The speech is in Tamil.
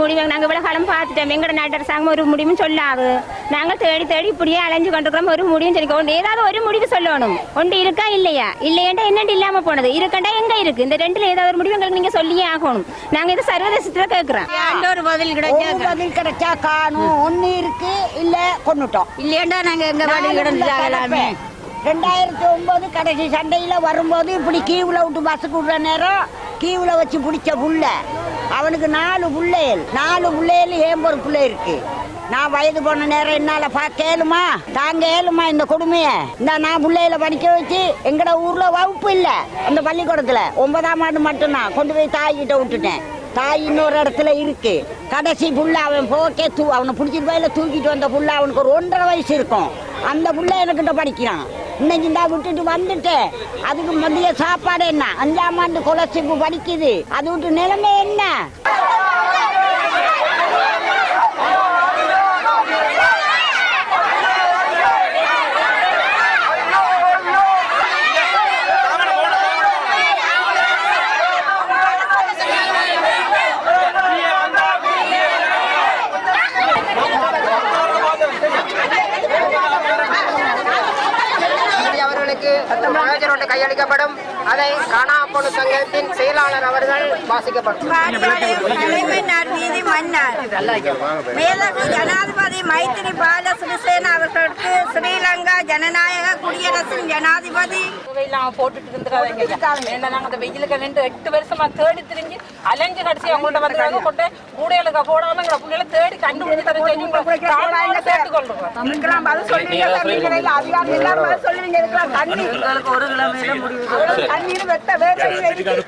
முடிவு நாங்கள் இவ்வளோ காலம் பார்த்துட்டோம். எங்களோட நாட்டு அரசாங்கம் ஒரு முடிவும் சொல்லாது. நாங்கள் தேடி தேடி இப்படியே அலைஞ்சு கொண்டிருக்கிறோம். ஒரு முடிவும் சொல்லிக்கோ, ஏதாவது ஒரு முடிவு சொல்லணும். ஒன்று இருக்கா இல்லையா, இல்லையண்டா என்னண்டு இல்லாமல் போனது, இருக்கண்டா எங்கே இருக்கு, இந்த ரெண்டுல ஏதாவது ஒரு முடிவு எங்களுக்கு நீங்கள் சொல்லியே ஆகணும். நாங்கள் இது சர்வதேசத்தில் கேட்குறோம். ஒரு பதில் கிடைச்சா காணும். ஒன்று இருக்கு இல்லை கொண்டுட்டோம், இல்லையண்டா நாங்கள் எங்கே பதில் கிடைச்சாகலாமே. 2009 கடைசி சண்டையில் வரும்போது இப்படி கீவில் விட்டு பஸ்ஸுக்கு விடுற நேரம் கீவில் வச்சு பிடிச்ச புள்ள, அவனுக்கு 4 பிள்ளைகள் ஏன் ஒரு பிள்ளை இருக்கு. நான் வயது போன நேரம் என்னால் கேளுமா தாங்க ஏழுமா இந்த கொடுமையை. இந்த நான் பிள்ளைகளை படிக்க வச்சு எங்கட ஊரில் வகுப்பு இல்லை, அந்த பள்ளிக்கூடத்தில் 9ஆம் ஆண்டு மட்டும்தான் கொண்டு போய் தாய்கிட்ட விட்டுட்டேன். தாய் இன்னொரு இடத்துல இருக்கு. கடைசி புள்ள அவன் போக்கே அவனை பிடிச்சிட்டு போயில தூக்கிட்டு வந்த புள்ள அவனுக்கு ஒரு 1.5 வயசு இருக்கும். அந்த புள்ள எனக்கிட்ட படிக்கிறான். இன்னைக்கு தான் விட்டுட்டு வந்துட்டேன். அதுக்கு மதிய சாப்பாடு என்ன, 5ஆம் ஆண்டு கொலசிப்பு படிக்குது. அது விட்டு நிலைமை என்ன? கையளிக்கப்படும். அதை காணாப்பொழு சங்கத்தின் செயலாளர் அவர்கள் வாசிக்கப்படும். நீதி மன்னர் மேலகு ஜனாதிபதி மைத்திரிபால சிறிசேனா அவர்களுக்கு ஸ்ரீலங்கா ஜனநாயக குடியரசின் ஜனாதிபதி போட்டுட்டு இருந்துறாங்க. நாங்க அந்த வெயிலுக்கு 8 வருஷமா தேடி திரிஞ்சு அலைஞ்சு கடைசி அவங்கள்ட்ட வந்து கொண்டு கூடைகளுக்கு போடாம எங்களை பிள்ளைகளை தேடி கண்டுபிடிச்சு தண்ணீர் வெட்ட வேறு